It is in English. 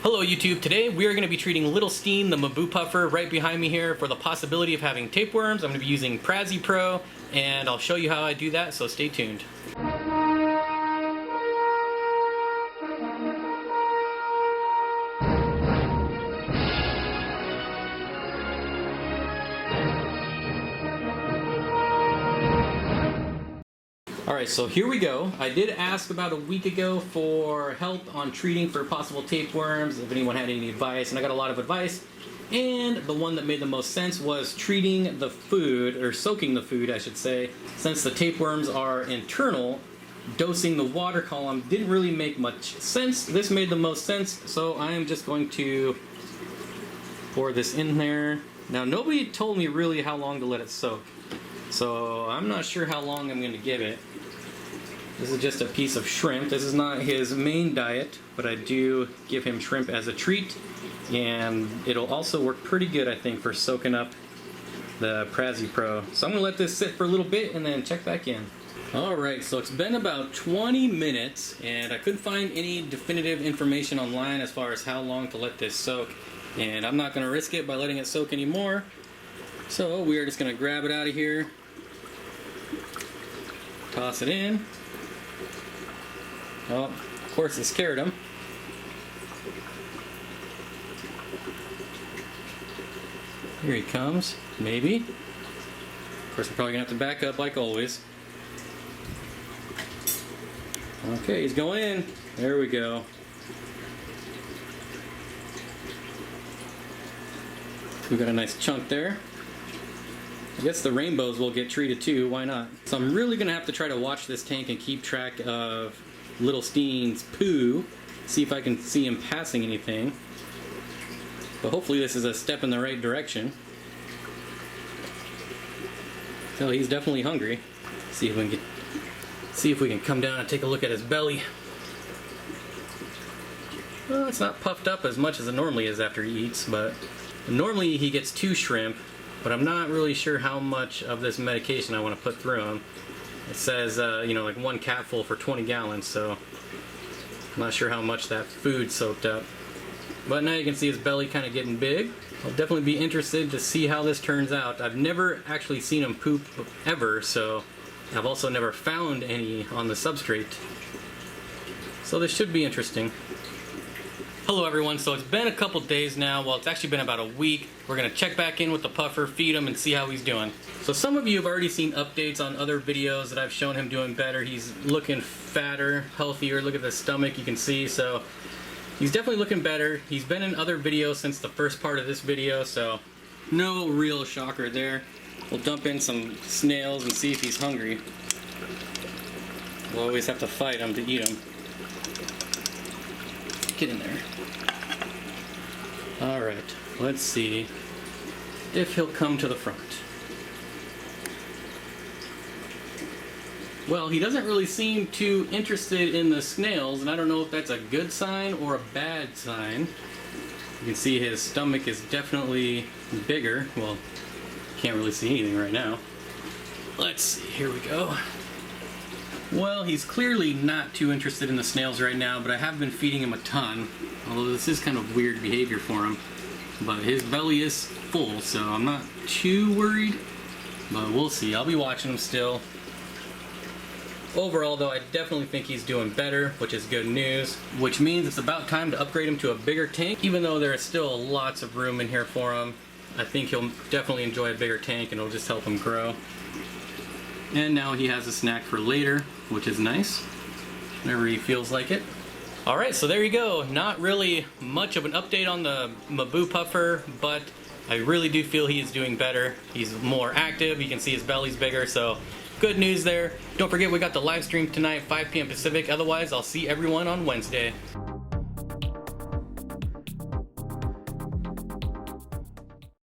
Hello YouTube, today we are going to be treating little Steen, the Maboo puffer, right behind me here for the possibility of having tapeworms. I'm going to be using Prazi Pro and I'll show you how I do that, so stay tuned. Alright, so here we go. I did ask about a week ago for help on treating for possible tapeworms, if anyone had any advice, and I got a lot of advice. And the one that made the most sense was treating the food, or soaking the food I should say. Since the tapeworms are internal, dosing the water column didn't really make much sense. This made the most sense, so I am just going to pour this in there. Now nobody told me really how long to let it soak, so I'm not sure how long I'm going to give it. This is just a piece of shrimp. This is not his main diet, but I do give him shrimp as a treat, and it'll also work pretty good, I think, for soaking up the Prazi Pro. So I'm gonna let this sit for a little bit and then check back in. Alright, so it's been about 20 minutes, and I couldn't find any definitive information online as far as how long to let this soak, and I'm not gonna risk it by letting it soak anymore. So we are just gonna grab it out of here, toss it in. Oh, of course it scared him. Here he comes, maybe. Of course, I'm probably gonna have to back up like always. Okay, he's going in. There we go. We got a nice chunk there. I guess the rainbows will get treated too, why not? So I'm really gonna have to try to watch this tank and keep track of little Steen's poo, see if I can see him passing anything. But hopefully this is a step in the right direction. So he's definitely hungry. See if we can come down and take a look at his belly. Well, it's not puffed up as much as it normally is after he eats, but normally he gets 2 shrimp, but I'm not really sure how much of this medication I want to put through him. It says, you know, like 1 capful for 20 gallons, so I'm not sure how much that food soaked up. But now you can see his belly kind of getting big. I'll definitely be interested to see how this turns out. I've never actually seen him poop ever, so I've also never found any on the substrate. So this should be interesting. Hello everyone, so it's been a couple days now. Well, it's actually been about a week. We're gonna check back in with the puffer, feed him, and see how he's doing. So some of you have already seen updates on other videos that I've shown him doing better. He's looking fatter, healthier. Look at the stomach, you can see. So he's definitely looking better. He's been in other videos since the first part of this video, so no real shocker there. We'll dump in some snails and see if he's hungry. We'll always have to fight him to eat him. Get in there. Alright, let's see if he'll come to the front. Well, he doesn't really seem too interested in the snails, and I don't know if that's a good sign or a bad sign. You can see his stomach is definitely bigger. Well, can't really see anything right now. Let's see, here we go. Well, he's clearly not too interested in the snails right now, but I have been feeding him a ton. Although this is kind of weird behavior for him. But his belly is full, so I'm not too worried. But we'll see. I'll be watching him still. Overall, though, I definitely think he's doing better, which is good news. Which means it's about time to upgrade him to a bigger tank. Even though there is still lots of room in here for him, I think he'll definitely enjoy a bigger tank and it'll just help him grow. And now he has a snack for later, which is nice, whenever he feels like it. Alright, so there you go. Not really much of an update on the Maboo puffer, but I really do feel he is doing better. He's more active, you can see his belly's bigger, so good news there. Don't forget we got the live stream tonight, 5 p.m. Pacific. Otherwise, I'll see everyone on Wednesday.